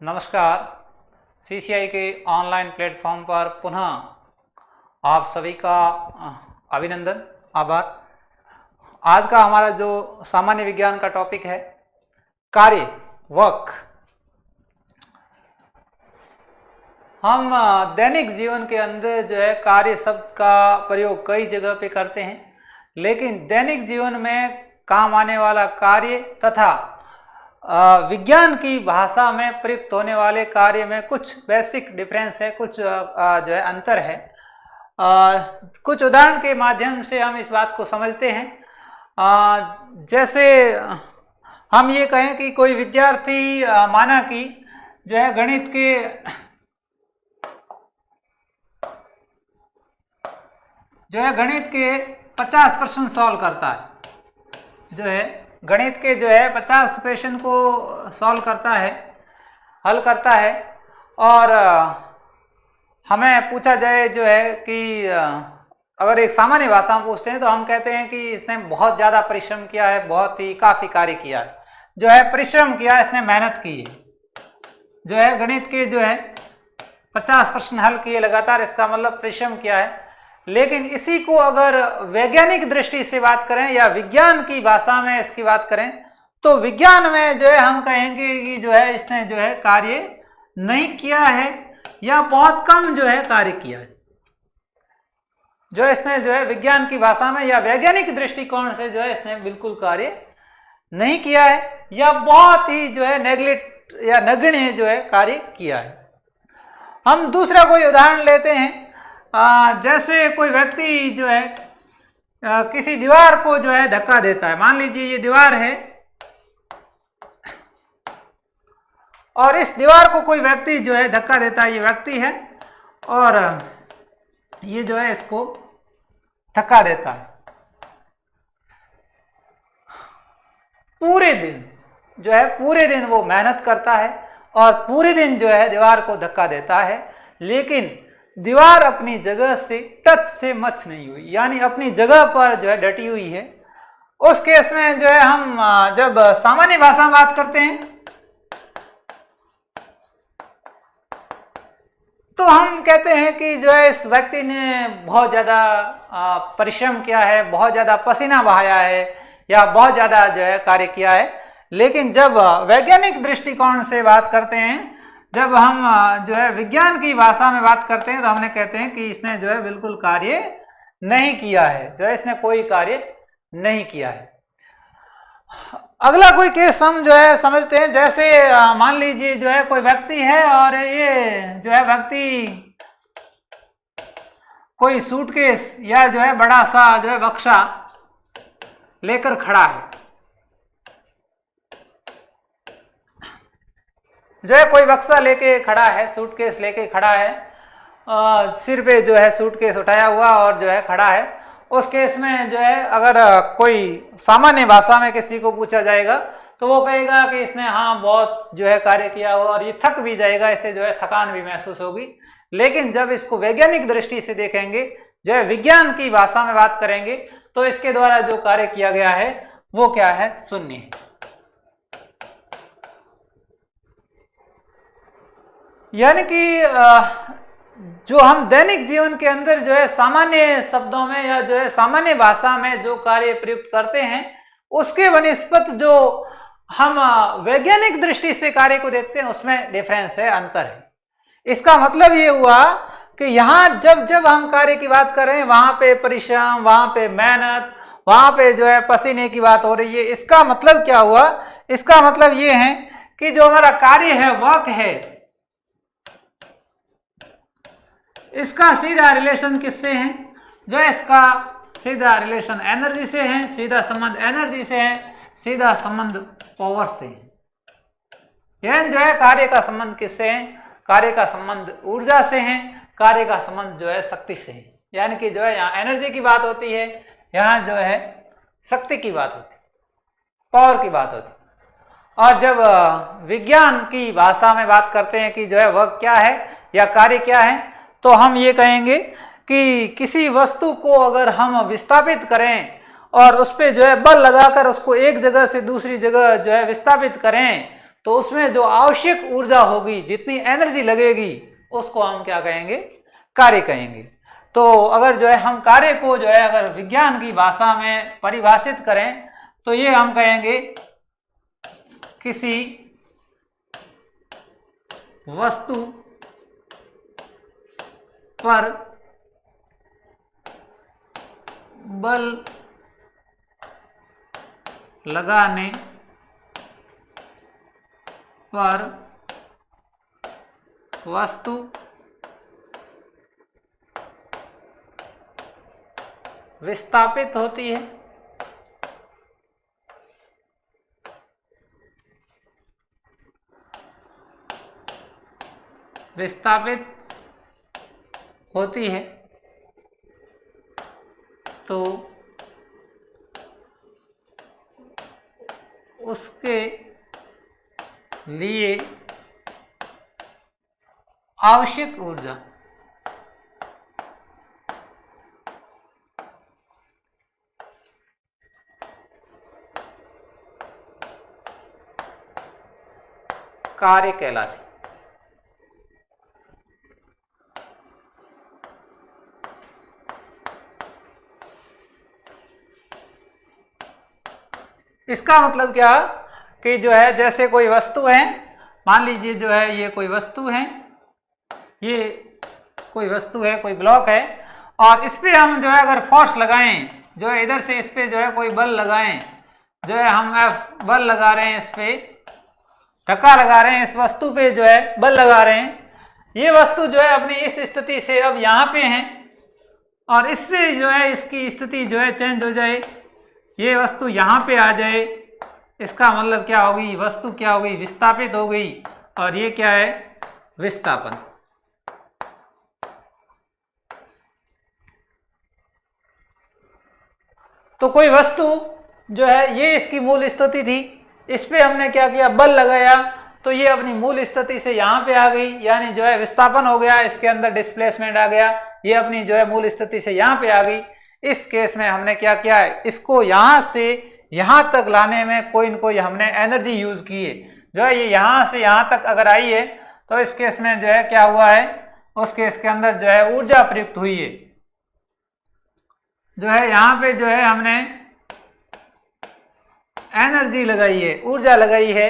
नमस्कार। सीसीआई के online platform पर पुनः आप सभी का अभिनंदन, आभार। आज का हमारा जो सामान्य विज्ञान का टॉपिक है कार्य, वर्क। हम दैनिक जीवन के अंदर जो है कार्य शब्द का प्रयोग कई जगह पे करते हैं, लेकिन दैनिक जीवन में काम आने वाला कार्य तथा विज्ञान की भाषा में प्रयुक्त होने वाले कार्य में कुछ बेसिक डिफरेंस है, कुछ जो है अंतर है। कुछ उदाहरण के माध्यम से हम इस बात को समझते हैं। जैसे हम ये कहें कि कोई विद्यार्थी माना कि जो है गणित के 50 प्रश्न सॉल्व करता है, जो है गणित के 50 क्वेश्चन को सॉल्व करता है, हल करता है। और हमें पूछा जाए जो है कि अगर एक सामान्य भाषा में पूछते हैं तो हम कहते हैं कि इसने बहुत ज़्यादा परिश्रम किया है, बहुत ही काफ़ी कार्य किया है, जो है परिश्रम किया, इसने मेहनत की है, जो है गणित के 50 प्रश्न हल किए लगातार, इसका मतलब परिश्रम किया है। लेकिन इसी को अगर वैज्ञानिक दृष्टि से बात करें या विज्ञान की भाषा में इसकी बात करें तो विज्ञान में जो है हम कहेंगे कि जो है इसने जो है कार्य नहीं किया है या बहुत कम जो है कार्य किया है। जो इसने जो है विज्ञान की भाषा में या वैज्ञानिक दृष्टिकोण से जो है इसने बिल्कुल कार्य नहीं किया है या बहुत ही जो है नेग्लेक्ट या नगण्य जो है कार्य किया है। हम दूसरा कोई उदाहरण लेते हैं। जैसे कोई व्यक्ति जो है किसी दीवार को जो है धक्का देता है। मान लीजिए ये दीवार है और इस दीवार को कोई व्यक्ति जो है धक्का देता है, ये व्यक्ति है और ये जो है इसको धक्का देता है। पूरे दिन वो मेहनत करता है और पूरे दिन जो है दीवार को धक्का देता है, लेकिन दीवार अपनी जगह से टच से मच नहीं हुई, यानी अपनी जगह पर जो है डटी हुई है। उस केस में जो है हम जब सामान्य भाषा में बात करते हैं तो हम कहते हैं कि जो है इस व्यक्ति ने बहुत ज़्यादा परिश्रम किया है, बहुत ज़्यादा पसीना बहाया है या बहुत ज़्यादा जो है कार्य किया है। लेकिन जब वैज्ञानिक दृष्टिकोण से बात करते हैं, जब हम जो है विज्ञान की भाषा में बात करते हैं तो हमने कहते हैं कि इसने जो है बिल्कुल कार्य नहीं किया है, जो है इसने कोई कार्य नहीं किया है। अगला कोई केस हम जो है समझते हैं। जैसे मान लीजिए जो है कोई व्यक्ति है और ये जो है व्यक्ति कोई सूटकेस या जो है बड़ा सा जो है बक्सा लेकर खड़ा है। जो है कोई बक्सा लेके खड़ा है, सूटकेस लेके खड़ा है, सिर पे जो है सूटकेस उठाया हुआ और जो है खड़ा है। उस केस में जो है अगर कोई सामान्य भाषा में किसी को पूछा जाएगा तो वो कहेगा कि इसने बहुत जो है कार्य किया हो और ये थक भी जाएगा, इसे जो है थकान भी महसूस होगी। लेकिन जब इसको वैज्ञानिक दृष्टि से देखेंगे, जो है विज्ञान की भाषा में बात करेंगे तो इसके द्वारा जो कार्य किया गया है वो क्या है? शून्य है। यानी कि जो हम दैनिक जीवन के अंदर जो है सामान्य शब्दों में या जो है सामान्य भाषा में जो कार्य प्रयुक्त करते हैं उसके बनिस्पत जो हम वैज्ञानिक दृष्टि से कार्य को देखते हैं उसमें डिफरेंस है, अंतर है। इसका मतलब ये हुआ कि यहाँ जब हम कार्य की बात कर रहे हैं वहां पे परिश्रम, वहां पे मेहनत, वहां पे जो है पसीने की बात हो रही है। इसका मतलब क्या हुआ? इसका मतलब ये है कि जो हमारा कार्य है, वर्क है, इसका सीधा रिलेशन किससे है? जो है इसका सीधा रिलेशन एनर्जी से है, सीधा संबंध एनर्जी से है, सीधा संबंध पावर से है। यह जो है कार्य का संबंध किससे है? कार्य का संबंध ऊर्जा से है, कार्य का संबंध जो है शक्ति से है। यानी कि जो है यहाँ एनर्जी की बात होती है, यहाँ जो है शक्ति की बात होती है, पावर की बात होती है। और जब विज्ञान की भाषा में बात करते हैं कि जो है वर्क क्या है या कार्य क्या है, तो हम ये कहेंगे कि किसी वस्तु को अगर हम विस्थापित करें और उस पर जो है बल लगाकर उसको एक जगह से दूसरी जगह जो है विस्थापित करें तो उसमें जो आवश्यक ऊर्जा होगी, जितनी एनर्जी लगेगी, उसको हम क्या कहेंगे? कार्य कहेंगे। तो अगर जो है हम कार्य को जो है अगर विज्ञान की भाषा में परिभाषित करें तो ये हम कहेंगे किसी वस्तु पर बल लगाने पर वस्तु विस्थापित होती है। विस्थापित होती है तो उसके लिए आवश्यक ऊर्जा कार्य कहलाती। इसका मतलब क्या कि जो है जैसे कोई वस्तु है, मान लीजिए जो है ये कोई वस्तु है, ये कोई वस्तु है, कोई ब्लॉक है, और इस पे हम जो है अगर फोर्स लगाएं, जो है इधर से इस पे जो है कोई बल लगाएं, जो है हम F बल लगा रहे हैं, इस पे धक्का लगा रहे हैं, इस वस्तु पे जो है बल लगा रहे हैं, ये वस्तु जो है अपनी इस स्थिति से अब यहाँ पे है और इससे जो है इसकी स्थिति जो है चेंज हो जाए, ये वस्तु यहाँ पे आ जाए, इसका मतलब क्या होगी? वस्तु क्या हो गई? विस्थापित हो गई। और ये क्या है? विस्थापन। तो कोई वस्तु जो है ये इसकी मूल स्थिति थी, इस पे हमने क्या किया? बल लगाया, तो ये अपनी मूल स्थिति से यहाँ पे आ गई, यानी जो है विस्थापन हो गया, इसके अंदर डिस्प्लेसमेंट आ गया, ये अपनी जो है मूल स्थिति से यहाँ पे आ गई। इस केस में हमने क्या किया है? इसको यहाँ से यहाँ तक लाने में कोई न कोई हमने एनर्जी यूज की है, जो है ये यहाँ से यहाँ तक अगर आई है तो इस केस में जो है क्या हुआ है? उस केस के अंदर जो है ऊर्जा प्रयुक्त हुई है, जो है यहाँ पे जो है हमने एनर्जी लगाई है, ऊर्जा लगाई है,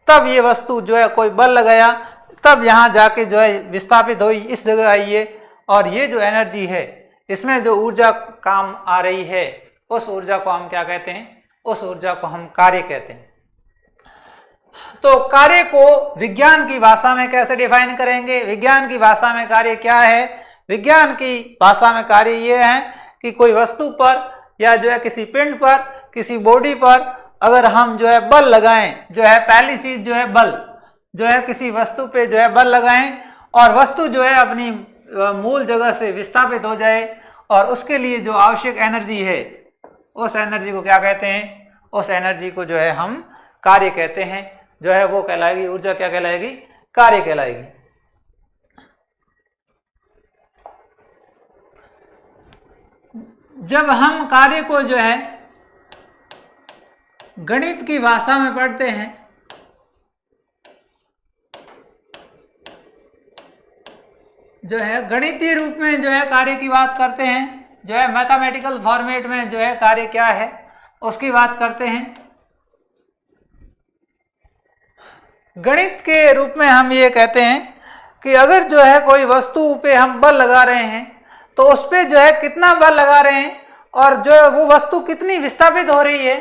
तब ये वस्तु जो है कोई बल लगाया, तब यहाँ जाके जो है विस्थापित हुई, इस जगह आई है, और ये जो एनर्जी है, इसमें जो ऊर्जा काम आ रही है, उस ऊर्जा को हम क्या कहते हैं? उस ऊर्जा को हम कार्य कहते हैं। तो कार्य को विज्ञान की भाषा में कैसे डिफाइन करेंगे? विज्ञान की भाषा में कार्य क्या है? विज्ञान की भाषा में कार्य ये है कि कोई वस्तु पर या जो है किसी पिंड पर, किसी बॉडी पर अगर हम जो है बल लगाएं, जो है पहली चीज जो है बल, जो है किसी वस्तु पे जो है बल लगाएं और वस्तु जो है अपनी मूल जगह से विस्थापित हो जाए, और उसके लिए जो आवश्यक एनर्जी है, उस एनर्जी को क्या कहते हैं? उस एनर्जी को जो है हम कार्य कहते हैं, जो है वो कहलाएगी ऊर्जा। क्या कहलाएगी? कार्य कहलाएगी। जब हम कार्य को जो है गणित की भाषा में पढ़ते हैं, जो है गणितीय रूप में जो है कार्य की बात करते हैं, जो है मैथमेटिकल फॉर्मेट में जो है कार्य क्या है उसकी बात करते हैं। गणित के रूप में हम ये कहते हैं कि अगर जो है कोई वस्तु पे हम बल लगा रहे हैं तो उस पे जो है कितना बल लगा रहे हैं और जो है वो वस्तु कितनी विस्थापित हो रही है,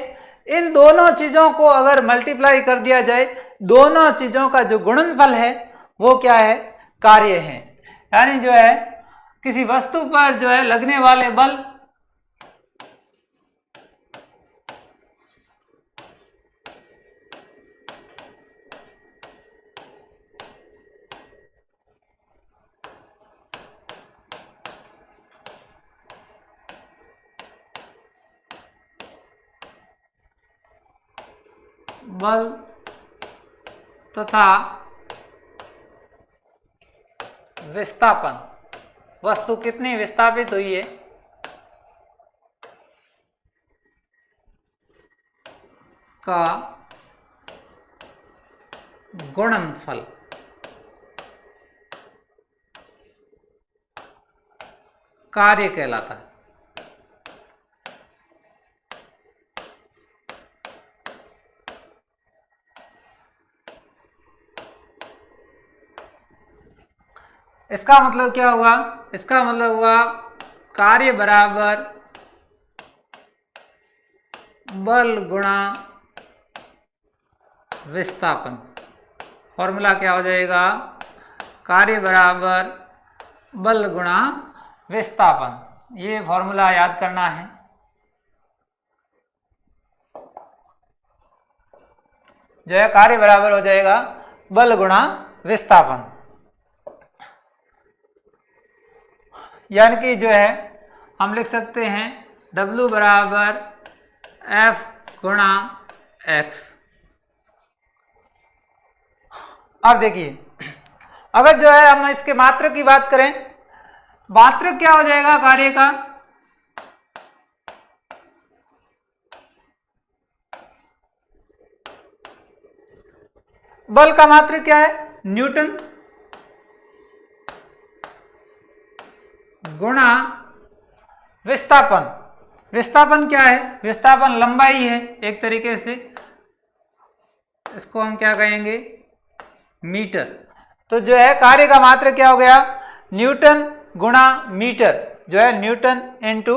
इन दोनों चीज़ों को अगर मल्टीप्लाई कर दिया जाए, दोनों चीज़ों का जो गुणनफल है वो क्या है? कार्य है। यानी जो है किसी वस्तु पर जो है लगने वाले बल बल तथा विस्थापन, वस्तु कितनी विस्थापित हुई है, का गुणनफल। कार्य कहलाता है। इसका मतलब क्या हुआ? इसका मतलब हुआ कार्य बराबर बल गुणा विस्थापन। फॉर्मूला क्या हो जाएगा? कार्य बराबर बल गुणा विस्थापन। ये फॉर्मूला याद करना है। जो है कार्य बराबर हो जाएगा बल गुणा विस्थापन, यानी कि जो है हम लिख सकते हैं W बराबर F गुणा X। अब देखिए, अगर जो है हम इसके मात्रक की बात करें, मात्रक क्या हो जाएगा कार्य का? बल का मात्रक क्या है? न्यूटन गुणा विस्थापन। विस्थापन क्या है? विस्थापन लंबाई है एक तरीके से, इसको हम क्या कहेंगे? मीटर। तो जो है कार्य का मात्रक क्या हो गया? न्यूटन गुणा मीटर, जो है न्यूटन इनटू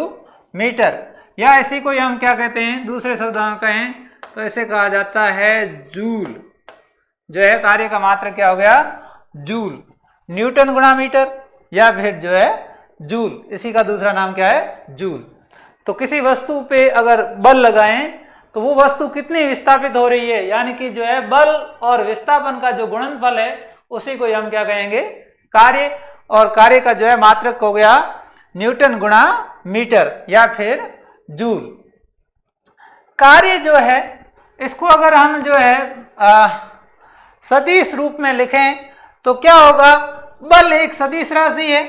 मीटर। या इसी को हम क्या कहते हैं, दूसरे शब्दों में कहें तो इसे कहा जाता है जूल। जो है कार्य का मात्रक क्या हो गया? जूल। न्यूटन गुणा मीटर या फिर जो है जूल, इसी का दूसरा नाम क्या है? जूल। तो किसी वस्तु पे अगर बल लगाएं तो वो वस्तु कितनी विस्थापित हो रही है, यानी कि जो है बल और विस्थापन का जो गुणनफल है उसी को हम क्या कहेंगे? कार्य। और कार्य का जो है मात्रक हो गया न्यूटन गुणा मीटर या फिर जूल। कार्य जो है इसको अगर हम जो है सदिश रूप में लिखें तो क्या होगा? बल एक सदिश राशि है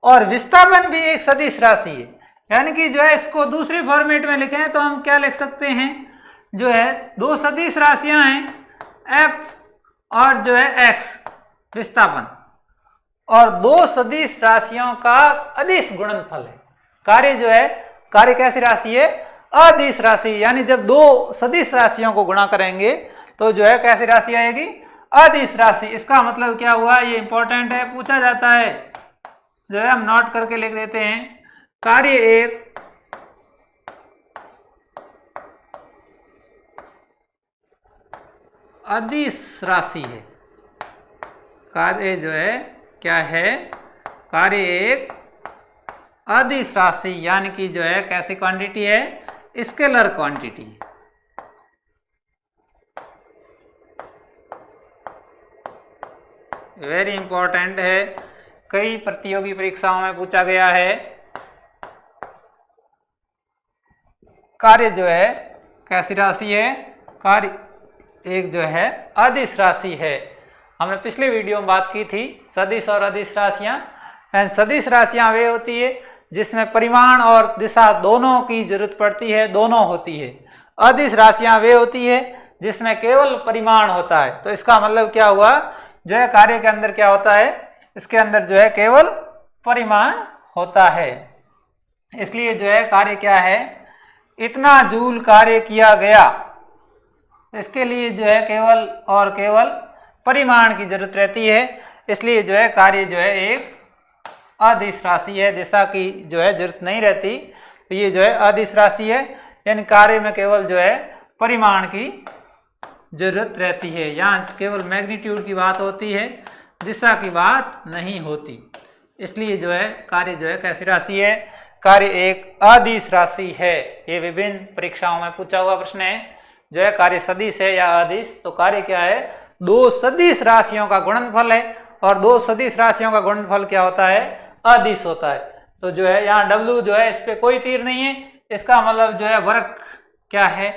और विस्थापन भी एक सदिश राशि है, यानी कि जो है इसको दूसरे फॉर्मेट में लिखें तो हम क्या लिख सकते हैं? जो है दो सदिश राशियां हैं F और जो है X विस्थापन, और दो सदिश राशियों का अदिश गुणनफल है। कार्य जो है, कार्य कैसी राशि है? अदिश राशि, यानी जब दो सदिश राशियों को गुणा करेंगे तो जो है कैसी राशि आएगी? अदिश राशि। इसका मतलब क्या हुआ? ये इंपॉर्टेंट है, पूछा जाता है, जो है हम नोट करके लिख देते हैं। कार्य एक अदिश राशि है। कार्य जो है क्या है? कार्य एक अदिश राशि, यानी कि जो है कैसी क्वांटिटी है? स्केलर क्वांटिटी है। वेरी इंपॉर्टेंट है, कई प्रतियोगी परीक्षाओं में पूछा गया है। कार्य जो है कैसी राशि है? कार्य एक जो है अदिश राशि है। हमने पिछले वीडियो में बात की थी सदिश और अदिश राशियां। सदिश राशियां वे होती है जिसमें परिमाण और दिशा दोनों की जरूरत पड़ती है, दोनों होती है। अदिश राशियां वे होती है जिसमें केवल परिमाण होता है। तो इसका मतलब क्या हुआ? जो है कार्य के अंदर क्या होता है? इसके अंदर जो है केवल परिमाण होता है। इसलिए जो है कार्य क्या है? इतना जूल कार्य किया गया, इसके लिए जो है केवल और केवल परिमाण की जरूरत रहती है। इसलिए जो है कार्य जो है एक अदिश राशि है, दिशा की जो है जरूरत नहीं रहती। तो ये जो है अदिश राशि है, यानी कार्य में केवल जो है परिमाण की जरूरत रहती है। यहाँ केवल मैग्नीट्यूड की बात होती है, दिशा की बात नहीं होती। इसलिए जो है कार्य जो है कैसी राशि है? कार्य एक अदिश राशि है। ये विभिन्न परीक्षाओं में पूछा हुआ प्रश्न है। जो है कार्य सदिश है या अदिश? तो कार्य क्या है? दो सदिश राशियों का गुणनफल है, और दो सदिश राशियों का गुणनफल क्या होता है? अदिश होता है। तो जो है यहाँ W जो है इस पे कोई तीर नहीं है, इसका मतलब जो है वर्ग क्या है?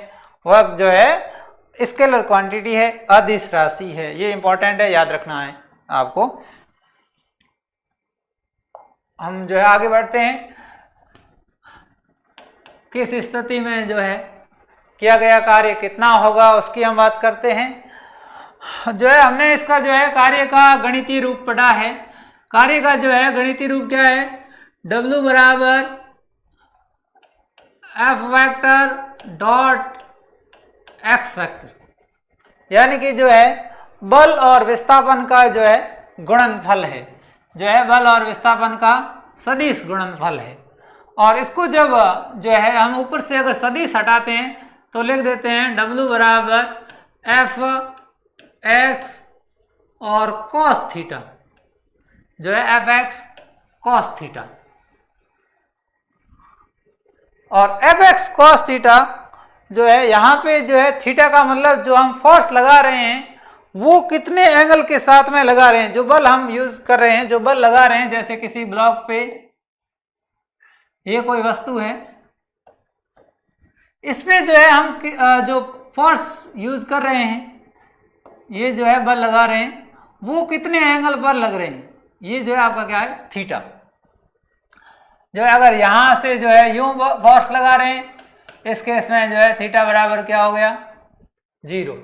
वर्ग जो है स्केलर क्वांटिटी है, अदिश राशि है। ये इंपॉर्टेंट है, याद रखना है आपको। हम जो है आगे बढ़ते हैं। किस स्थिति में जो है किया गया कार्य कितना होगा उसकी हम बात करते हैं। जो है हमने इसका जो है कार्य का गणितीय रूप पढ़ा है। कार्य का जो है गणितीय रूप क्या है, W बराबर F vector dot X vector, यानी कि जो है बल और विस्थापन का जो है गुणनफल है, जो है बल और विस्थापन का सदिश गुणनफल है। और इसको जब जो है हम ऊपर से अगर सदिश हटाते हैं तो लिख देते हैं W बराबर एफ एक्स और कॉस थीटा, जो है एफ एक्स कॉस थीटा। और एफ एक्स कॉस थीटा जो है यहाँ पे जो है थीटा का मतलब जो हम फोर्स लगा रहे हैं वो कितने एंगल के साथ में लगा रहे हैं, जो बल हम यूज कर रहे हैं, जो बल लगा रहे हैं, जैसे किसी ब्लॉक पे ये कोई वस्तु है, इसमें जो है हम जो फोर्स यूज कर रहे हैं, ये जो है बल लगा रहे हैं, वो कितने एंगल पर लग रहे हैं, ये जो है आपका क्या है थीटा। जो है अगर यहां से जो है यूं फोर्स लगा रहे हैं, इस केस में जो है थीटा बराबर क्या हो गया 0।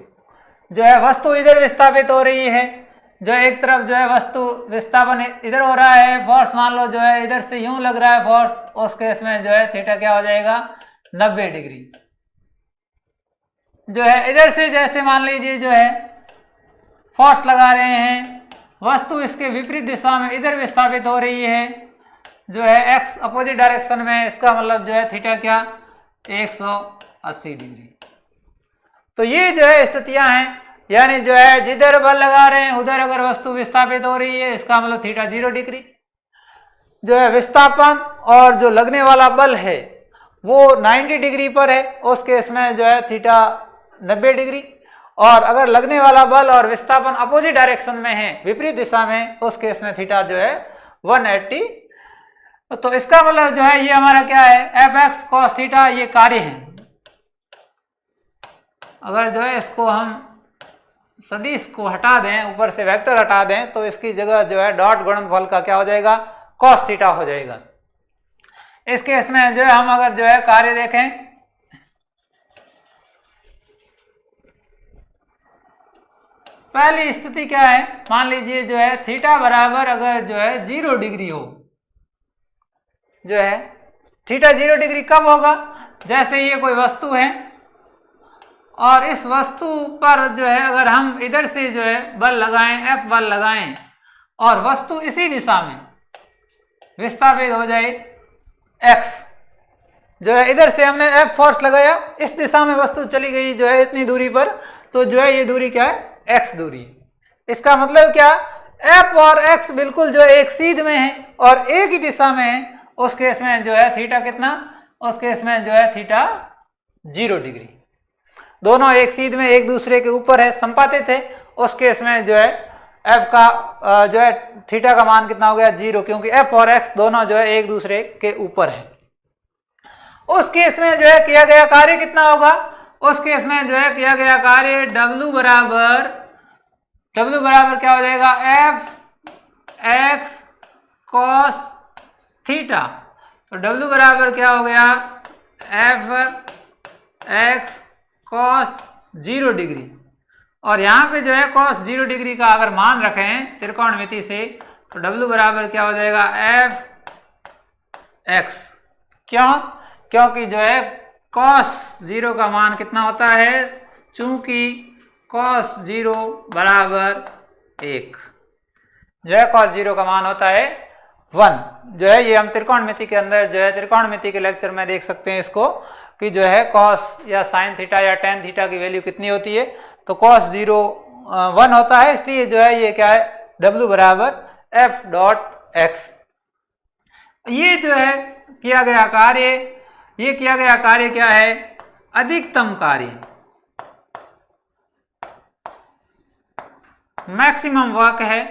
जो है वस्तु इधर विस्थापित हो रही है, जो एक तरफ जो है वस्तु विस्थापन इधर हो रहा है, फोर्स मान लो जो है इधर से यूं लग रहा है फोर्स, उस केस में जो है थीटा क्या हो जाएगा 90 डिग्री। जो है इधर से जैसे मान लीजिए जो है फोर्स लगा रहे हैं, वस्तु इसके विपरीत दिशा में इधर विस्थापित हो रही है, जो है एक्स अपोजिट डायरेक्शन में, इसका मतलब जो है थीटा क्या 180 डिग्री। तो ये जो है स्थितियां हैं, यानी जो है जिधर बल लगा रहे हैं उधर अगर वस्तु विस्थापित हो रही है, इसका मतलब थीटा 0 डिग्री। जो है विस्थापन और जो लगने वाला बल है वो 90 डिग्री पर है, उस केस में जो है थीटा 90 डिग्री। और अगर लगने वाला बल और विस्थापन अपोजिट डायरेक्शन में है, विपरीत दिशा में, उस केस में थीटा जो है 180। तो इसका मतलब जो है ये हमारा क्या है एफ एक्स कॉस थीटा, ये कार्य है। अगर जो है इसको हम सदिश को हटा दें, ऊपर से वेक्टर हटा दें, तो इसकी जगह जो है डॉट गुणनफल का क्या हो जाएगा कॉस थीटा हो जाएगा। इस केस में जो है हम अगर जो है कार्य देखें, पहली स्थिति क्या है, मान लीजिए जो है थीटा बराबर अगर जो है 0 डिग्री हो, जो है थीटा 0 डिग्री कब होगा, जैसे ये कोई वस्तु है और इस वस्तु पर जो है अगर हम इधर से जो है बल लगाएं, एफ बल लगाएं, और वस्तु इसी दिशा में विस्थापित हो जाए एक्स, जो है इधर से हमने एफ फोर्स लगाया, इस दिशा में वस्तु चली गई जो है इतनी दूरी पर, तो जो है ये दूरी क्या है एक्स दूरी। इसका मतलब क्या, एफ और एक्स बिल्कुल जो एक सीध में है और एक ही दिशा में है, उस केस में जो है थीटा कितना, उस केस में जो है थीटा 0 डिग्री। दोनों एक सीध में एक दूसरे के ऊपर है, संपातित है, उस केस में जो है एफ का जो है थीटा का मान कितना हो गया 0, क्योंकि एफ और एक्स दोनों जो है एक दूसरे के ऊपर है। उस केस में जो है किया गया कार्य कितना होगा, उस केस में जो है किया गया कार्य W बराबर क्या हो जाएगा एफ एक्स कॉस थीटा। तो W बराबर क्या हो गया एफ एक्स कॉस 0 डिग्री, और यहाँ पे जो है कॉस 0 डिग्री का अगर मान रखें त्रिकोणमिति से, तो W बराबर क्या हो जाएगा एफ एक्स। क्यों, क्योंकि जो है कॉस 0 का मान कितना होता है, चूंकि कॉस 0 बराबर 1, जो है कॉस 0 का मान होता है 1। जो है ये हम त्रिकोणमिति के अंदर जो है त्रिकोणमिति के लेक्चर में देख सकते हैं इसको, कि जो है कॉस या साइन थीटा या टेन थीटा की वैल्यू कितनी होती है, तो कॉस 0 1 होता है, इसलिए जो है ये क्या है W बराबर एफ डॉट एक्स। ये जो है किया गया कार्य, ये किया गया कार्य क्या है अधिकतम कार्य, मैक्सिमम वर्क है,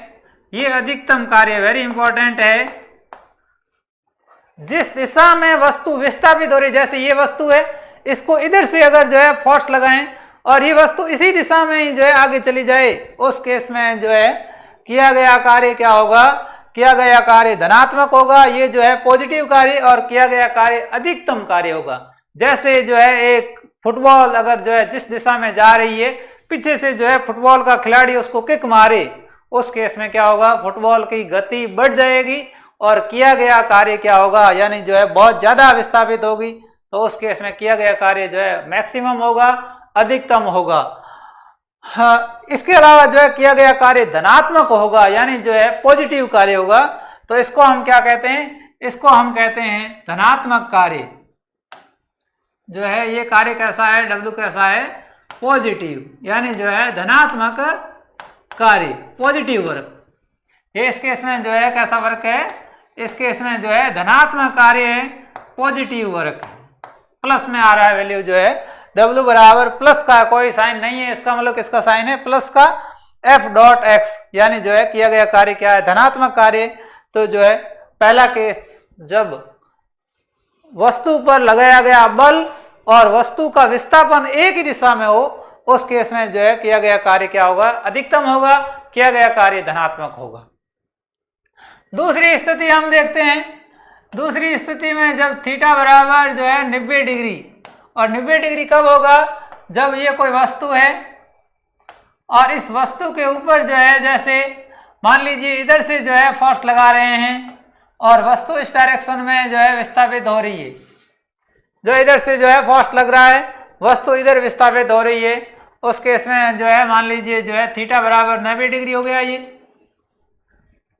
ये अधिकतम कार्य वेरी इंपॉर्टेंट है। जिस दिशा में वस्तु विस्थापित हो रही, जैसे ये वस्तु है, इसको इधर से अगर जो है फोर्स लगाएं और ये वस्तु इसी दिशा में ही जो है आगे चली जाए, उस केस में जो है किया गया कार्य क्या होगा, किया गया कार्य धनात्मक होगा, ये जो है पॉजिटिव कार्य, और किया गया कार्य अधिकतम कार्य होगा। जैसे जो है एक फुटबॉल अगर जो है जिस दिशा में जा रही है, पीछे से जो है फुटबॉल का खिलाड़ी उसको किक मारे, उस केस में क्या होगा, फुटबॉल की गति बढ़ जाएगी और किया गया कार्य क्या होगा, यानी जो है बहुत ज्यादा विस्थापित होगी, तो उस केस में किया गया कार्य जो है मैक्सिमम होगा, अधिकतम होगा। हाँ, इसके अलावा जो है किया गया कार्य धनात्मक होगा, यानी जो है पॉजिटिव कार्य होगा, तो इसको हम क्या कहते हैं, इसको हम कहते हैं धनात्मक कार्य। जो है ये कार्य कैसा है, W कैसा है, पॉजिटिव, यानी जो है धनात्मक कार्य, पॉजिटिव वर्क। ये इस केस में जो है कैसा वर्क है, इस केस में जो है धनात्मक कार्य है, पॉजिटिव वर्क, प्लस में आ रहा है वैल्यू, जो है W बराबर प्लस का कोई साइन नहीं है, इसका मतलब किसका साइन है, प्लस का F डॉट एक्स, यानी जो है किया गया कार्य क्या है, धनात्मक कार्य। तो जो है पहला केस, जब वस्तु पर लगाया गया बल और वस्तु का विस्थापन एक ही दिशा में हो, उस केस में जो है किया गया कार्य क्या होगा, अधिकतम होगा, किया गया कार्य धनात्मक होगा। दूसरी स्थिति हम देखते हैं। दूसरी स्थिति में जब थीटा बराबर जो है 90 डिग्री, और 90 डिग्री कब होगा, जब ये कोई वस्तु है और इस वस्तु के ऊपर जो है, जैसे मान लीजिए इधर से जो है फोर्स लगा रहे हैं और वस्तु इस डायरेक्शन में जो है विस्थापित हो रही है, जो इधर से जो है फोर्स लग रहा है, वस्तु इधर विस्थापित हो रही है, उस केस में जो है मान लीजिए जो है थीटा बराबर 90 डिग्री हो गया ये,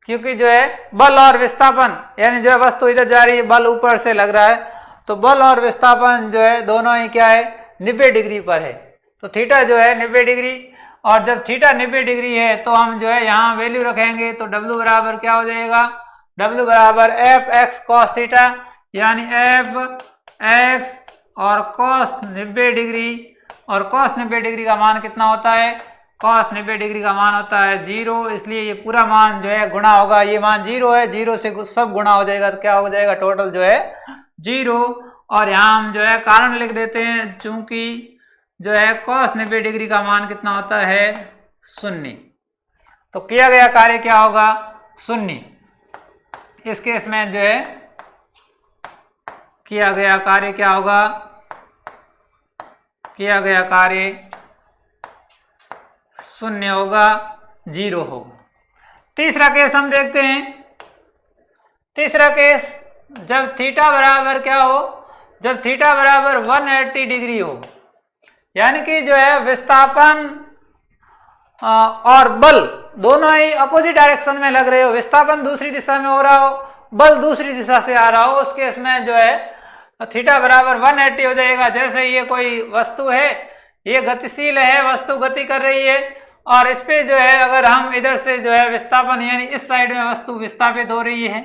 क्योंकि जो है बल और विस्थापन, यानी जो है वस्तु इधर जा रही है, बल ऊपर से लग रहा है, तो बल और विस्थापन जो है दोनों ही क्या है, 90 डिग्री पर है, तो थीटा जो है 90 डिग्री। और जब थीटा 90 डिग्री है तो हम जो है यहाँ वैल्यू रखेंगे, तो W बराबर क्या हो जाएगा, W बराबर एफ एक्स कॉस थीटा, यानी एफ एक्स और कॉस 90 डिग्री, और कॉस 90 डिग्री का मान कितना होता है, कॉस 90 डिग्री का मान होता है 0, इसलिए ये पूरा मान जो है गुणा होगा, ये मान 0 है, 0 से सब गुणा हो जाएगा, तो क्या हो जाएगा, टोटल जो है 0। और यहाँ हम जो है कारण लिख देते हैं, चूंकि जो है cos 90 डिग्री का मान कितना होता है, 0, तो किया गया कार्य क्या होगा, 0। इस केस में जो है किया गया कार्य क्या होगा, किया गया कार्य 0 होगा, 0 होगा। तीसरा केस हम देखते हैं। तीसरा केस, जब थीटा बराबर क्या हो, जब थीटा बराबर 180 डिग्री हो, यानी कि जो है विस्थापन और बल दोनों ही अपोजिट डायरेक्शन में लग रहे हो, विस्थापन दूसरी दिशा में हो रहा हो, बल दूसरी दिशा से आ रहा हो, उस केस में जो है थीटा बराबर 180 हो जाएगा। जैसे ये कोई वस्तु है, ये गतिशील है, वस्तु गति कर रही है, और इस पे जो है अगर हम इधर से जो है विस्थापन, यानी इस साइड में वस्तु विस्थापित हो रही है,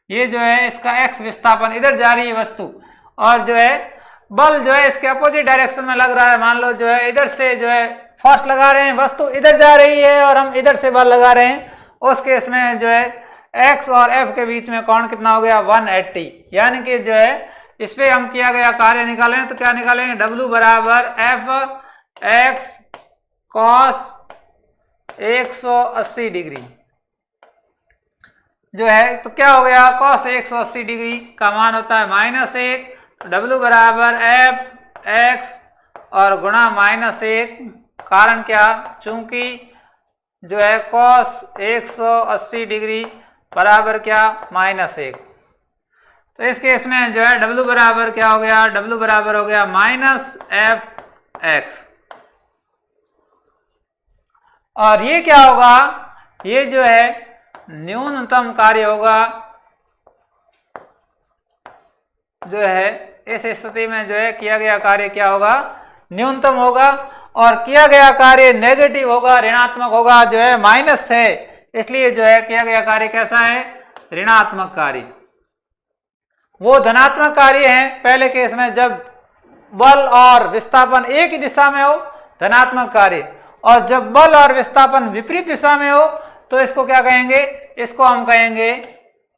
ये जो है इसका एक्स विस्थापन, इधर जा रही है वस्तु, और जो है बल जो है इसके अपोजिट डायरेक्शन में लग रहा है। मान लो जो है इधर से जो है फोर्स लगा रहे हैं, वस्तु इधर जा रही है और हम इधर से बल लगा रहे हैं, उस केस में जो है x और f के बीच में कोण कितना हो गया, 180, यानी कि जो है इस पे हम किया गया कार्य निकालें तो क्या निकालेंगे, W बराबर एफ एक्स कॉस 180 डिग्री जो है, तो क्या हो गया, cos 180 डिग्री का मान होता है -1, W बराबर एफ एक्स और गुणा -1, कारण क्या, चूंकि जो है cos 180 डिग्री बराबर क्या, -1, तो इस केस में जो है W बराबर क्या हो गया, W बराबर हो गया -एफ एक्स, और ये क्या होगा, ये जो है न्यूनतम कार्य होगा, जो है इस स्थिति में जो है किया गया कार्य क्या होगा, न्यूनतम होगा, और किया गया कार्य नेगेटिव होगा, ऋणात्मक होगा, जो है माइनस है, इसलिए जो है किया गया कार्य कैसा है, ऋणात्मक कार्य। वो धनात्मक कार्य है पहले केस में, जब बल और विस्थापन एक ही दिशा में हो, धनात्मक कार्य, और जब बल और विस्थापन विपरीत दिशा में हो तो इसको क्या कहेंगे, इसको हम कहेंगे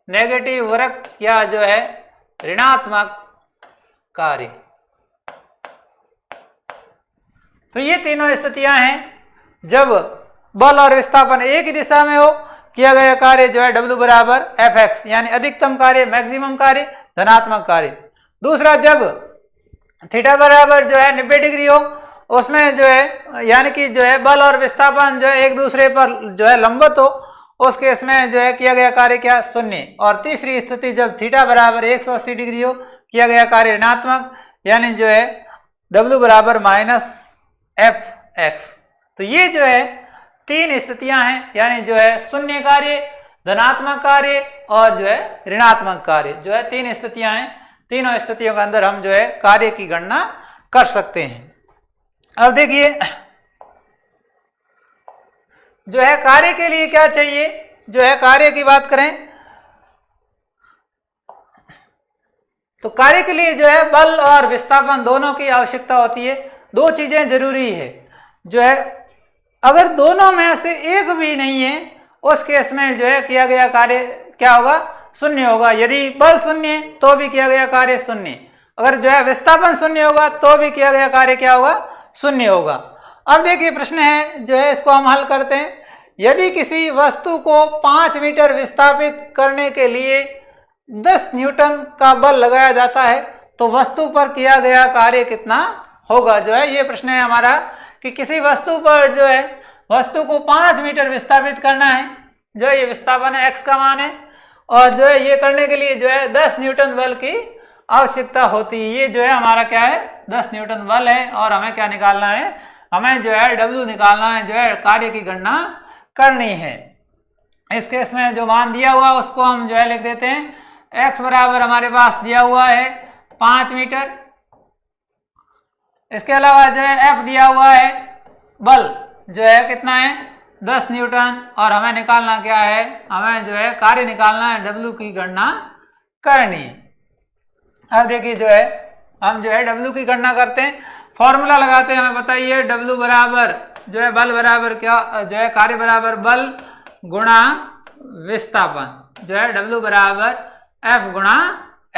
नेगेटिव वर्क, या जो है ऋणात्मक कार्य। तो ये तीनों स्थितियां हैं, जब बल और विस्थापन एक ही दिशा में हो, किया गया कार्य जो है W बराबर एफ एक्स, यानी अधिकतम कार्य, मैक्सिमम कार्य, धनात्मक कार्य। दूसरा, जब थीटा बराबर जो है 90 डिग्री हो उसमें जो है यानी कि जो है बल और विस्थापन जो है एक दूसरे पर जो है लंबवत हो, उस केस में जो है किया गया कार्य क्या, शून्य। और तीसरी स्थिति जब थीटा बराबर 180 डिग्री हो, किया गया कार्य ऋणात्मक, यानी जो है W बराबर माइनस एफ एक्स। तो ये जो है तीन स्थितियां हैं, यानी जो है शून्य कार्य, धनात्मक कार्य और जो है ऋणात्मक कार्य, जो है तीन स्थितियां हैं। तीनों स्थितियों के अंदर हम जो है कार्य की गणना कर सकते हैं। अब देखिए जो है कार्य के लिए क्या चाहिए, जो है कार्य की बात करें तो कार्य के लिए जो है बल और विस्थापन दोनों की आवश्यकता होती है। दो चीजें जरूरी है, जो है अगर दोनों में से एक भी नहीं है उस केस में जो है किया गया कार्य क्या होगा, शून्य होगा। यदि बल शून्य तो भी किया गया कार्य शून्य, अगर जो है विस्थापन शून्य होगा तो भी किया गया कार्य क्या होगा, शून्य होगा। अब देखिए प्रश्न है जो है इसको हम हल करते हैं। यदि किसी वस्तु को 5 मीटर विस्थापित करने के लिए 10 न्यूटन का बल लगाया जाता है तो वस्तु पर किया गया कार्य कितना होगा। जो है ये प्रश्न है हमारा कि किसी वस्तु पर जो है वस्तु को 5 मीटर विस्थापित करना है, जो है ये विस्थापन है, x का मान है, और जो है ये करने के लिए जो है 10 न्यूटन बल की आवश्यकता होती है। ये जो है हमारा क्या है, 10 न्यूटन बल है, और हमें क्या निकालना है, हमें जो है W निकालना है, जो है कार्य की गणना करनी है। इस केस में जो मान दिया हुआ उसको हम जो है लिख देते हैं। x बराबर हमारे पास दिया हुआ है 5 मीटर, इसके अलावा जो है F दिया हुआ है, बल जो है कितना है 10 न्यूटन, और हमें निकालना क्या है, हमें जो है कार्य निकालना है, W की गणना करनी है। अब देखिए जो है हम जो है W की गणना करते हैं, फॉर्मूला लगाते हैं। हमें बताइए W बराबर जो है बल बराबर क्या, जो है कार्य बराबर बल गुणा विस्थापन, जो है W बराबर F गुणा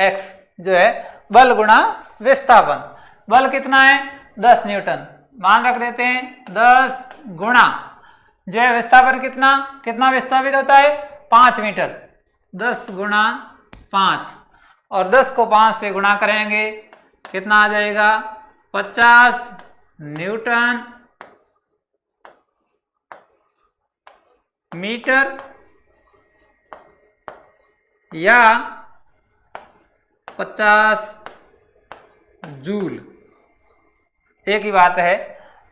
x, जो है बल गुणा विस्थापन। बल कितना है 10 न्यूटन, मान रख देते हैं 10 गुणा जो है विस्थापन कितना, कितना विस्थापित होता है 5 मीटर, 10 गुणा 5, और 10 को 5 से गुणा करेंगे कितना आ जाएगा 50 न्यूटन मीटर या 50 जूल। एक ही बात है,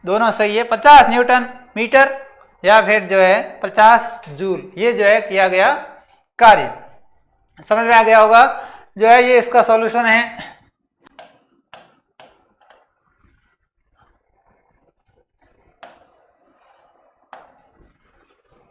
दोनों सही है, 50 न्यूटन मीटर या फिर जो है 50 जूल, ये जो है किया गया कार्य। समझ में आ गया होगा, जो है ये इसका सॉल्यूशन है।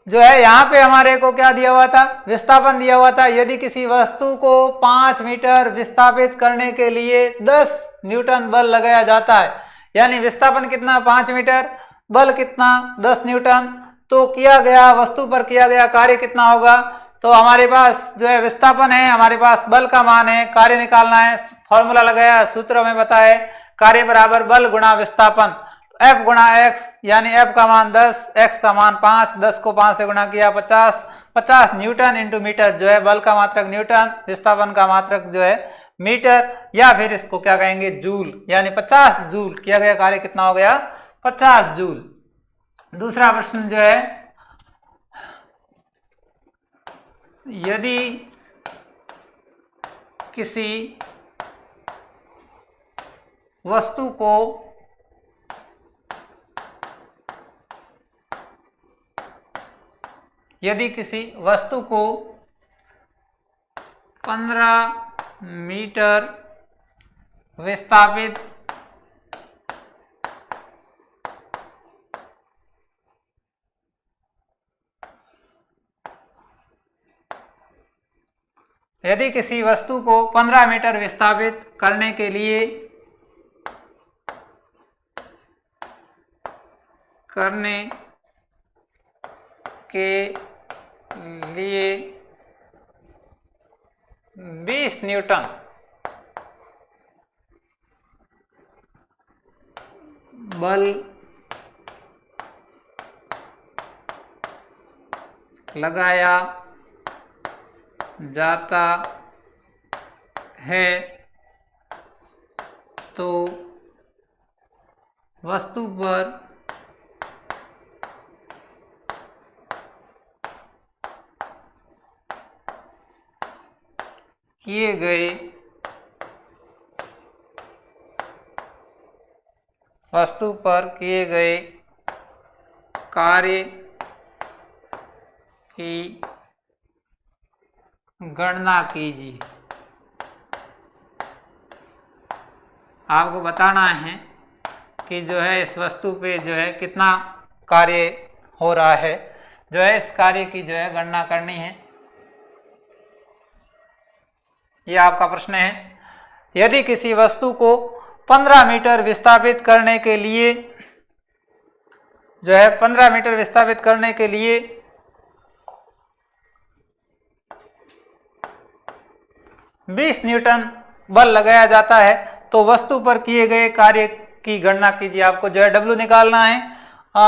जो है यहाँ पे हमारे को क्या दिया हुआ था, विस्थापन दिया हुआ था। यदि किसी वस्तु को 5 मीटर विस्थापित करने के लिए 10 न्यूटन बल लगाया जाता है, यानी विस्थापन कितना 5 मीटर, बल कितना 10 न्यूटन, तो किया गया वस्तु पर किया गया कार्य कितना होगा। तो हमारे पास जो है विस्थापन है, हमारे पास बल का मान है, कार्य निकालना है, फॉर्मूला लगाया, सूत्र में बताए, कार्य बराबर बल गुणा विस्थापन, F गुणा x, यानी F का मान 10, x का मान 5, 10 को 5 से गुणा किया 50, 50 न्यूटन इंटू मीटर, जो है बल का मात्रक न्यूटन, विस्थापन का मात्रक जो है मीटर, या फिर इसको क्या कहेंगे जूल, यानी 50 जूल। किया गया कार्य कितना हो गया 50 जूल। दूसरा प्रश्न जो है, यदि किसी वस्तु को यदि किसी वस्तु को 15 मीटर विस्थापित यदि किसी वस्तु को 15 मीटर विस्थापित करने के लिए लिए 20 न्यूटन बल लगाया जाता है तो वस्तु पर किए गए कार्य की गणना कीजिए। आपको बताना है कि जो है इस वस्तु पे जो है कितना कार्य हो रहा है, जो है इस कार्य की जो है गणना करनी है। ये आपका प्रश्न है। यदि किसी वस्तु को 15 मीटर विस्थापित करने के लिए जो है 15 मीटर विस्थापित करने के लिए 20 न्यूटन बल लगाया जाता है तो वस्तु पर किए गए कार्य की गणना कीजिए। आपको जो है W निकालना है।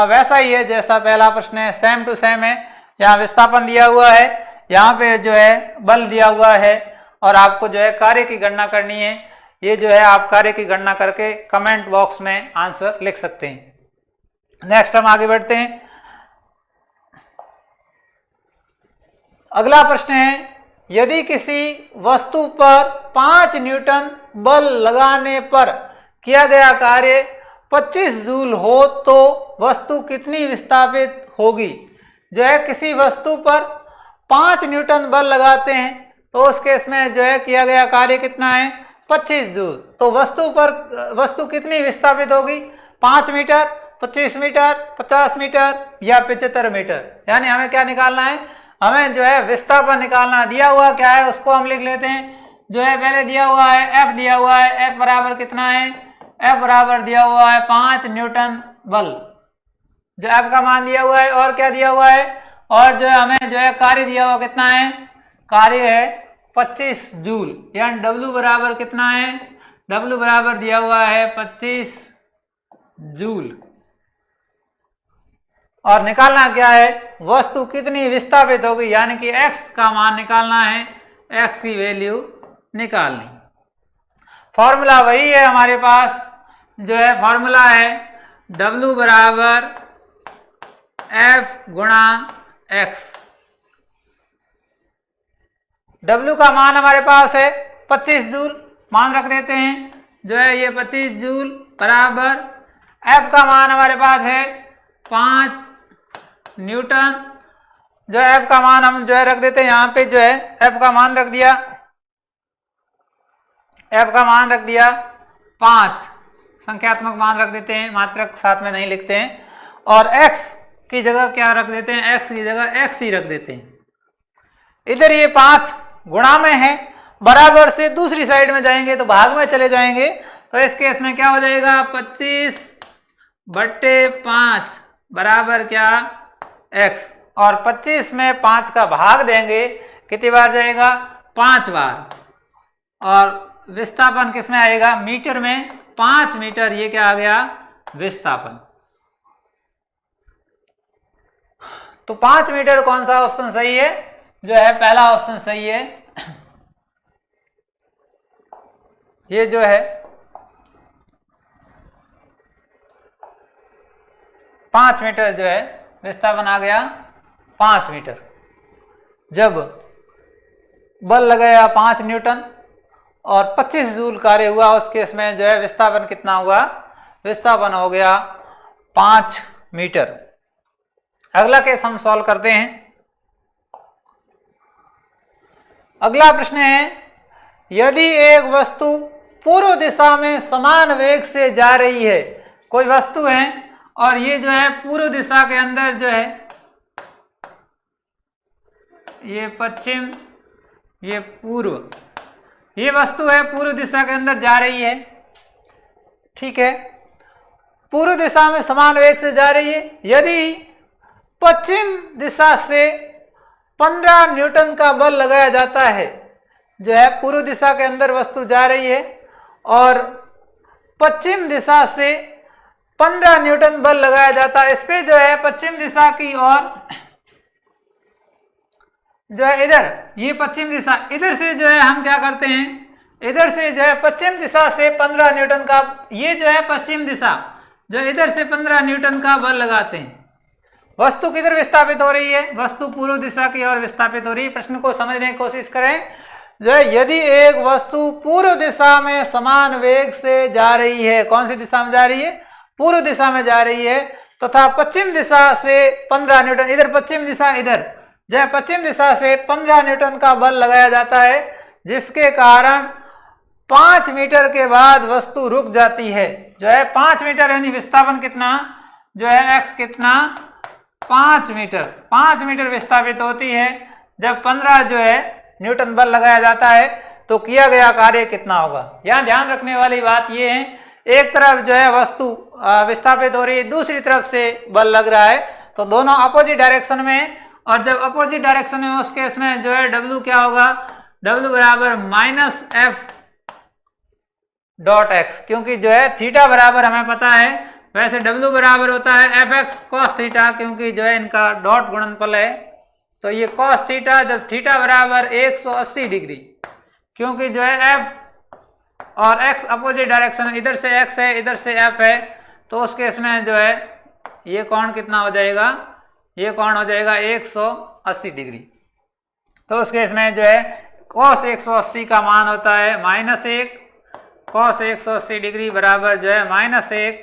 वैसा ही है जैसा पहला प्रश्न है, सेम टू सेम है। यहाँ विस्थापन दिया हुआ है, यहाँ पे जो है बल दिया हुआ है और आपको जो है कार्य की गणना करनी है। ये जो है आप कार्य की गणना करके कमेंट बॉक्स में आंसर लिख सकते हैं। नेक्स्ट हम आगे बढ़ते हैं। अगला प्रश्न है, यदि किसी वस्तु पर 5 न्यूटन बल लगाने पर किया गया कार्य 25 जूल हो तो वस्तु कितनी विस्थापित होगी। जो है किसी वस्तु पर 5 न्यूटन बल लगाते हैं तो उस केस में जो है किया गया कार्य कितना है, 25 जूल। तो वस्तु कितनी विस्थापित होगी, 5 मीटर, 25 मीटर, 50 मीटर या 75 मीटर। यानी हमें क्या निकालना है, हमें जो है विस्थापन निकालना। दिया हुआ क्या है उसको हम लिख लेते हैं। जो है पहले दिया हुआ है F दिया हुआ है, F बराबर कितना है, F बराबर दिया हुआ है 5 न्यूटन बल, जो F का मान दिया हुआ है। और क्या दिया हुआ है, और जो है हमें जो है कार्य दिया हुआ कितना है, कार्य है 25 जूल। यानी W बराबर कितना है, W बराबर दिया हुआ है 25 जूल। और निकालना क्या है, वस्तु कितनी विस्थापित होगी, यानी कि x का मान निकालना है, x की वैल्यू निकालनी। फॉर्मूला वही है हमारे पास, जो है फॉर्मूला है W बराबर F गुणा x। W का मान हमारे पास है 25 जूल, मान रख देते हैं। जो है ये 25 जूल बराबर F का मान हमारे पास है 5 न्यूटन। जो F का मान हम जो है रख देते हैं, यहाँ पे जो है F का मान रख दिया, F का मान रख दिया 5, संख्यात्मक मान रख देते हैं, मात्रक साथ में नहीं लिखते हैं। और x की जगह क्या रख देते हैं, x की जगह x ही रख देते हैं। इधर ये 5 गुणा में है, बराबर से दूसरी साइड में जाएंगे तो भाग में चले जाएंगे। तो इस केस में क्या हो जाएगा, 25/5 बराबर क्या, x। और 25 में 5 का भाग देंगे, कितनी बार जाएगा, 5 बार। और विस्थापन किस में आएगा, मीटर में, 5 मीटर। ये क्या आ गया, विस्थापन। तो 5 मीटर कौन सा ऑप्शन सही है, जो है पहला ऑप्शन सही है। ये जो है 5 मीटर जो है विस्थापन आ गया 5 मीटर। जब बल लगाया 5 न्यूटन और 25 जूल कार्य हुआ, उस केस में जो है विस्थापन कितना हुआ, विस्थापन हो गया 5 मीटर। अगला केस हम सॉल्व करते हैं। अगला प्रश्न है, यदि एक वस्तु पूर्व दिशा में समान वेग से जा रही है, कोई वस्तु है और ये जो है पूर्व दिशा के अंदर जो है, ये पश्चिम, ये पूर्व, ये वस्तु है पूर्व दिशा के अंदर जा रही है, ठीक है, पूर्व दिशा में समान वेग से जा रही है। यदि पश्चिम दिशा से 15 न्यूटन का बल लगाया जाता है, जो है पूर्व दिशा के अंदर वस्तु जा रही है और पश्चिम दिशा से 15 न्यूटन बल लगाया जाता है, इस पे जो है पश्चिम दिशा की ओर जो है इधर, ये पश्चिम दिशा, इधर से जो है हम क्या करते हैं, इधर से जो है पश्चिम दिशा से 15 न्यूटन का, ये जो है पश्चिम दिशा, जो इधर से 15 न्यूटन का बल लगाते हैं, वस्तु किधर विस्थापित हो रही है? वस्तु पूर्व दिशा की ओर विस्थापित हो रही है। प्रश्न को समझने की कोशिश करें। जो यदि एक वस्तु पूर्व दिशा में समान वेग से जा रही है, कौन सी दिशा में जा रही है? पूर्व दिशा में जा रही है, तथा पश्चिम दिशा से 15 न्यूटन, इधर पश्चिम दिशा, इधर जो है पश्चिम दिशा से 15 न्यूटन का बल लगाया जाता है, जिसके कारण 5 मीटर के बाद वस्तु रुक जाती है। जो है 5 मीटर यानी विस्थापन कितना जो है x कितना 5 मीटर विस्थापित होती है। जब 15 जो है न्यूटन बल लगाया जाता है तो किया गया कार्य कितना होगा? यहाँ ध्यान रखने वाली बात यह है, एक तरफ जो है वस्तु विस्थापित हो रही है, दूसरी तरफ से बल लग रहा है, तो दोनों अपोजिट डायरेक्शन में। और जब अपोजिट डायरेक्शन में उस केस में जो है W क्या होगा? W बराबर माइनस एफ डॉट एक्स, क्योंकि जो है थीटा बराबर हमें पता है, वैसे W बराबर होता है एफ एक्स कॉस थीटा, क्योंकि जो है इनका डॉट गुणनफल है। तो ये कॉस थीटा, जब थीटा बराबर 180 डिग्री, क्योंकि जो है एफ और एक्स अपोजिट डायरेक्शन, इधर से एक्स है इधर से एफ है, तो उस केस में जो है ये कोण कितना हो जाएगा? ये कोण हो जाएगा 180 डिग्री। तो उस केस में जो है कॉस 180 का मान होता है -1, कॉस 180 डिग्री बराबर जो है -1,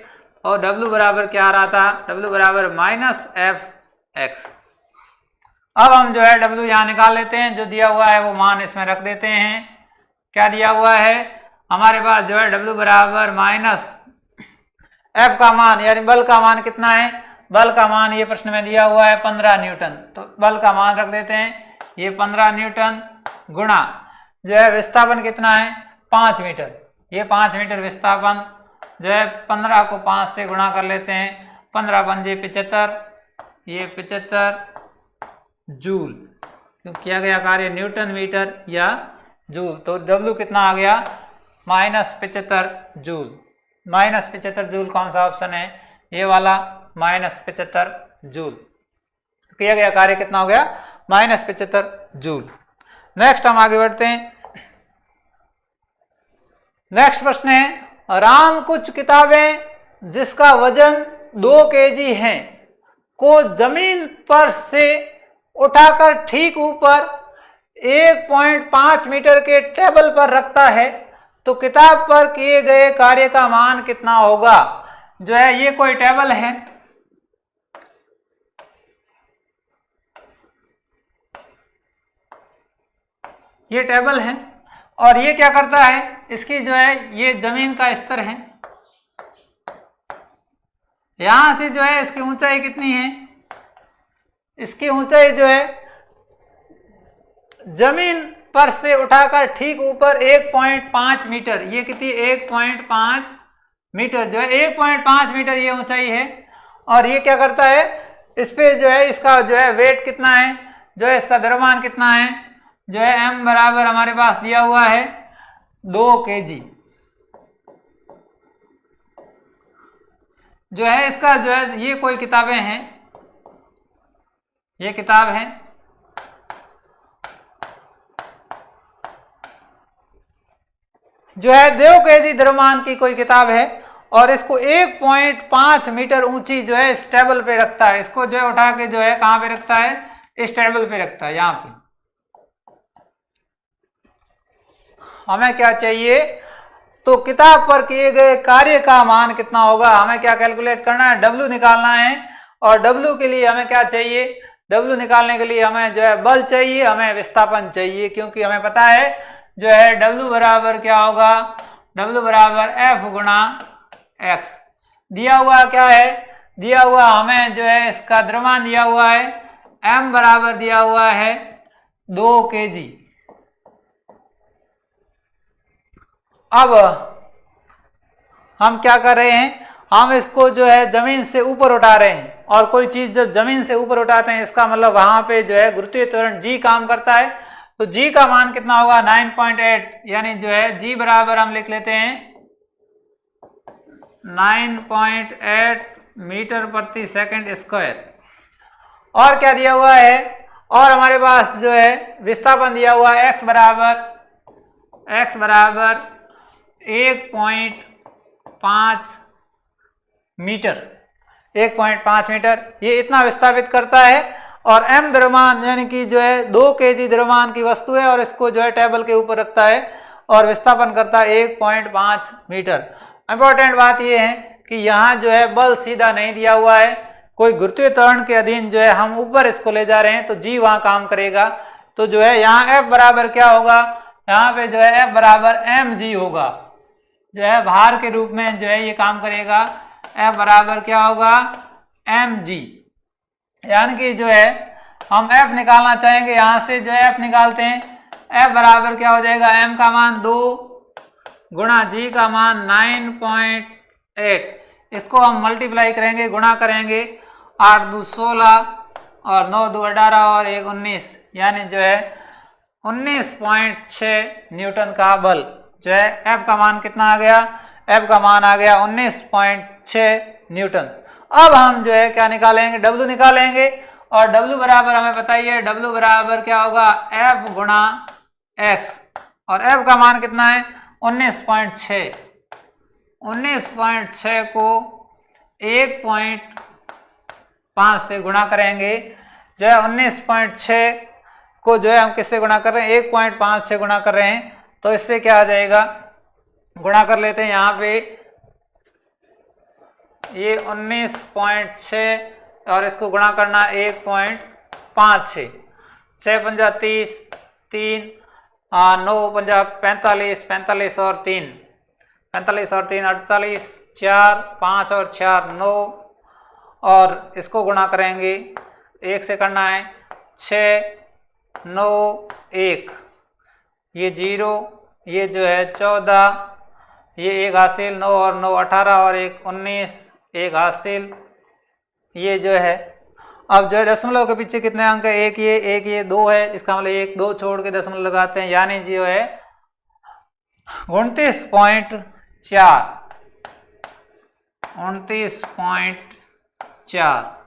और W बराबर क्या आ रहा था? W बराबर माइनस एफ एक्स। अब हम जो है W यहाँ निकाल लेते हैं, जो दिया हुआ है वो मान इसमें रख देते हैं। क्या दिया हुआ है हमारे पास? जो है W बराबर माइनस एफ का मान, यानी बल का मान कितना है? बल का मान ये प्रश्न में दिया हुआ है 15 न्यूटन, तो बल का मान रख देते हैं, ये 15 न्यूटन गुणा जो है विस्थापन कितना है? 5 मीटर। ये 5 मीटर विस्थापन जो है 15 को 5 से गुणा कर लेते हैं, 15 पंजे 75, ये 75 जूल, क्योंकि किया गया कार्य न्यूटन मीटर या जूल। तो W कितना आ गया? -75 जूल। -75 जूल कौन सा ऑप्शन है? ये वाला, -75 जूल। किया गया कार्य कितना हो गया? -75 जूल। नेक्स्ट हम आगे बढ़ते हैं। नेक्स्ट प्रश्न है, राम कुछ किताबें जिसका वजन 2 kg है को जमीन पर से उठाकर ठीक ऊपर 1.5 मीटर के टेबल पर रखता है, तो किताब पर किए गए कार्य का मान कितना होगा? जो है ये कोई टेबल है, ये टेबल है, और ये क्या करता है? इसकी जो है ये जमीन का स्तर है, यहां से जो है इसकी ऊंचाई कितनी है? इसकी ऊंचाई जो है जमीन पर से उठाकर ठीक ऊपर 1.5 मीटर, ये कितनी? 1.5 मीटर, जो है 1.5 मीटर ये ऊंचाई है। और ये क्या करता है? इस पे जो है इसका जो है वेट कितना है? जो है इसका द्रव्यमान कितना है? जो है m बराबर हमारे पास दिया हुआ है 2 kg। जो है इसका जो है ये कोई किताबें हैं, ये किताब है, जो है 2 kg द्रव्यमान की कोई किताब है, और इसको 1.5 मीटर ऊंची जो है इस टेबल पे रखता है। इसको जो है उठा के जो है कहाँ पे रखता है? इस टेबल पे रखता है, यहाँ पे। हमें क्या चाहिए? तो किताब पर किए गए कार्य का मान कितना होगा? हमें क्या कैलकुलेट करना है? W निकालना है। और W के लिए हमें क्या चाहिए? W निकालने के लिए हमें जो है बल चाहिए, हमें विस्थापन चाहिए, क्योंकि हमें पता है जो है W बराबर क्या होगा? W बराबर F गुणा x। दिया हुआ क्या है? दिया हुआ हमें जो है इसका द्रव्यमान दिया हुआ है, m बराबर दिया हुआ है 2 kg। अब हम क्या कर रहे हैं? हम इसको जो है जमीन से ऊपर उठा रहे हैं, और कोई चीज जब जमीन से ऊपर उठाते हैं इसका मतलब वहां पे जो है गुरुत्वीय त्वरण G काम करता है। तो G का मान कितना होगा? 9.8, यानी जो है G बराबर हम लिख लेते हैं 9.8 मीटर प्रति सेकंड स्क्वायर। और क्या दिया हुआ है? और हमारे पास जो है विस्थापन दिया हुआ है x बराबर 1.5 मीटर, 1.5 मीटर, ये इतना विस्थापित करता है। और m द्रव्यमान यानी कि जो है 2 kg द्रव्यमान की वस्तु है और इसको जो है टेबल के ऊपर रखता है और विस्थापन करता है 1.5 मीटर। इंपॉर्टेंट बात यह है कि यहाँ जो है बल सीधा नहीं दिया हुआ है, कोई गुरुत्वीय त्वरण के अधीन जो है हम ऊपर इसको ले जा रहे हैं तो जी वहाँ काम करेगा। तो जो है यहाँ F बराबर क्या होगा, यहाँ पे जो है F बराबर mg होगा, जो है भार के रूप में जो है ये काम करेगा। F बराबर क्या होगा, mg, यानी कि जो है हम F निकालना चाहेंगे, यहाँ से जो है F निकालते हैं। F बराबर क्या हो जाएगा, m का मान 2 गुणा g का मान 9.8, इसको हम मल्टीप्लाई करेंगे, गुणा करेंगे, 8 दूनी 16 और 9 दूनी 18 और 1 19, यानी जो है 19.6 न्यूटन का बल। जो है F का मान कितना आ गया, F का मान आ गया 19.6 न्यूटन। अब हम जो है क्या निकालेंगे, W निकालेंगे, और W बराबर हमें बताइए, W बराबर क्या होगा, F गुणा X, और F का मान कितना है 19.6, 19.6 को 1.5 से गुणा करेंगे। जो है 19.6 को जो है हम किससे गुणा कर रहे हैं, 1.5 से गुणा कर रहे हैं, तो इससे क्या आ जाएगा, गुणा कर लेते हैं। यहाँ पे ये 19.6 और इसको गुणा करना 1.56, 6 पंजा 30, 3 9 पंजा 45, 45 और 3 45 और 3 48, 4 5 और 4 9, और इसको गुणा करेंगे 1 से करना है, 6 9 1, ये 0, ये जो है 14, ये 1 हासिल, 9 और 9 18 और 1 19, 1 हासिल, ये जो है। अब जो है दशमलव के पीछे कितने अंक है, एक ये 2 है, इसका मतलब 1 2 छोड़ के दशमलव लगाते हैं, यानी जो है 29.4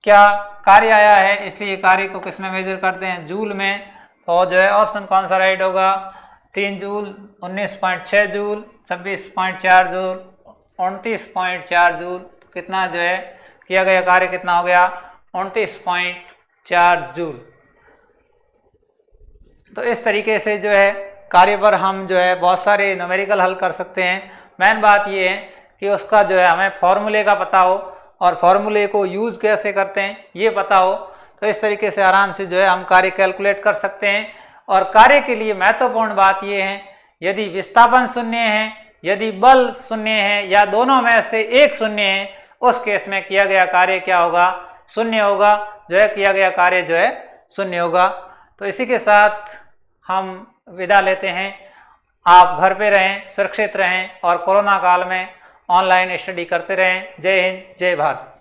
क्या कार्य आया है, इसलिए कार्य को किस में मेजर करते हैं, जूल में। तो जो है ऑप्शन कौन सा राइट होगा, 3 जूल, 19.6 जूल, 26.4 जूल, 29.4 जूल। कितना जो है किया गया कार्य कितना हो गया, 29.4 जूल। तो इस तरीके से जो है कार्य पर हम जो है बहुत सारे न्यूमेरिकल हल कर सकते हैं। मेन बात ये है कि उसका जो है हमें फॉर्मूले का पता हो और फॉर्मूले को यूज़ कैसे करते हैं ये पता हो, तो इस तरीके से आराम से जो है हम कार्य कैलकुलेट कर सकते हैं। और कार्य के लिए महत्वपूर्ण बात ये है, यदि विस्थापन शून्य है, यदि बल शून्य है, या दोनों में से एक शून्य है, उस केस में किया गया कार्य क्या होगा, शून्य होगा। जो है किया गया कार्य जो है शून्य होगा। तो इसी के साथ हम विदा लेते हैं। आप घर पे रहें, सुरक्षित रहें और कोरोना काल में ऑनलाइन स्टडी करते रहें। जय हिंद, जय भारत।